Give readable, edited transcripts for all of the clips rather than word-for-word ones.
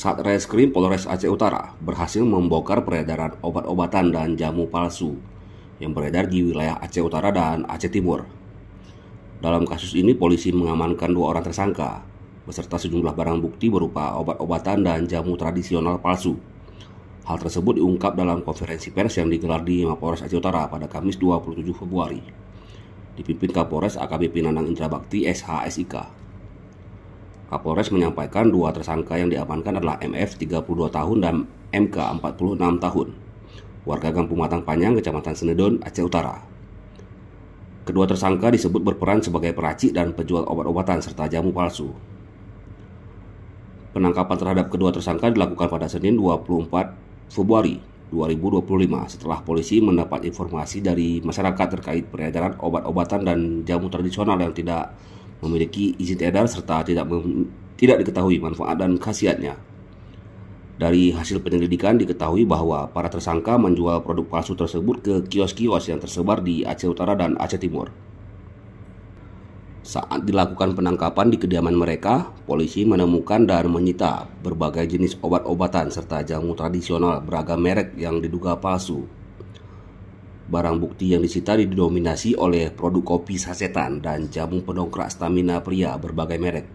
Satreskrim Polres Aceh Utara berhasil membongkar peredaran obat-obatan dan jamu palsu yang beredar di wilayah Aceh Utara dan Aceh Timur. Dalam kasus ini, polisi mengamankan 2 orang tersangka beserta sejumlah barang bukti berupa obat-obatan dan jamu tradisional palsu. Hal tersebut diungkap dalam konferensi pers yang digelar di Mapolres Aceh Utara pada Kamis 27 Februari. Dipimpin Kapolres AKBP Nanang Indra Bakti SHSIK. Kapolres menyampaikan 2 tersangka yang diamankan adalah MF 32 tahun dan MK 46 tahun, warga Kampung Matang Panjang, Kecamatan Senedon, Aceh Utara. Kedua tersangka disebut berperan sebagai peracik dan penjual obat-obatan serta jamu palsu. Penangkapan terhadap kedua tersangka dilakukan pada Senin 24 Februari 2025 setelah polisi mendapat informasi dari masyarakat terkait peredaran obat-obatan dan jamu tradisional yang tidak memiliki izin edar serta tidak diketahui manfaat dan khasiatnya. Dari hasil penyelidikan diketahui bahwa para tersangka menjual produk palsu tersebut ke kios-kios yang tersebar di Aceh Utara dan Aceh Timur. Saat dilakukan penangkapan di kediaman mereka, polisi menemukan dan menyita berbagai jenis obat-obatan serta jamu tradisional beragam merek yang diduga palsu. Barang bukti yang disita didominasi oleh produk kopi sasetan dan jamu pendongkrak stamina pria berbagai merek.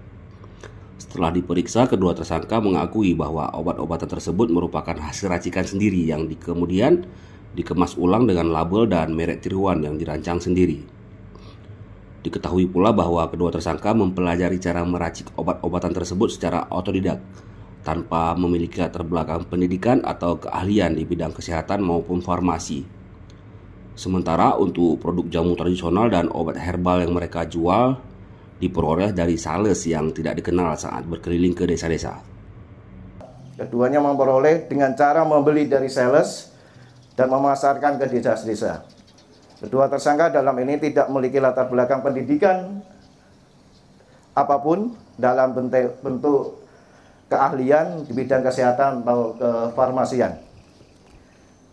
Setelah diperiksa, kedua tersangka mengakui bahwa obat-obatan tersebut merupakan hasil racikan sendiri yang kemudian dikemas ulang dengan label dan merek tiruan yang dirancang sendiri. Diketahui pula bahwa kedua tersangka mempelajari cara meracik obat-obatan tersebut secara otodidak, tanpa memiliki latar belakang pendidikan atau keahlian di bidang kesehatan maupun farmasi. Sementara untuk produk jamu tradisional dan obat herbal yang mereka jual diperoleh dari sales yang tidak dikenal saat berkeliling ke desa-desa. Keduanya memperoleh dengan cara membeli dari sales dan memasarkan ke desa-desa. Kedua tersangka dalam ini tidak memiliki latar belakang pendidikan apapun dalam bentuk keahlian di bidang kesehatan atau kefarmasian.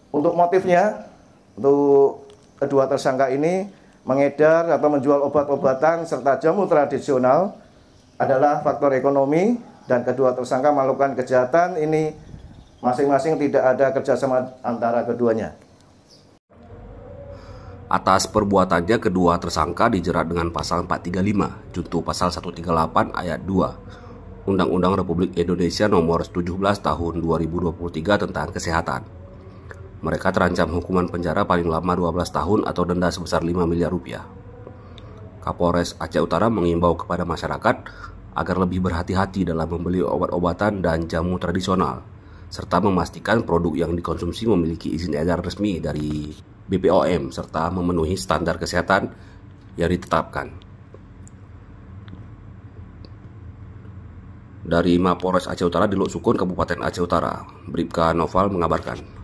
Untuk motifnya, untuk kedua tersangka ini mengedar atau menjual obat-obatan serta jamu tradisional adalah faktor ekonomi, dan kedua tersangka melakukan kejahatan ini masing-masing tidak ada kerjasama antara keduanya. Atas perbuatannya, kedua tersangka dijerat dengan pasal 435 junto pasal 138 ayat 2 Undang-Undang Republik Indonesia Nomor 17 Tahun 2023 tentang Kesehatan. Mereka terancam hukuman penjara paling lama 12 tahun atau denda sebesar 5 miliar rupiah. Kapolres Aceh Utara mengimbau kepada masyarakat agar lebih berhati-hati dalam membeli obat-obatan dan jamu tradisional, serta memastikan produk yang dikonsumsi memiliki izin edar resmi dari BPOM serta memenuhi standar kesehatan yang ditetapkan. Dari Mapolres Aceh Utara di Luk Sukun, Kabupaten Aceh Utara, Bribka Noval mengabarkan.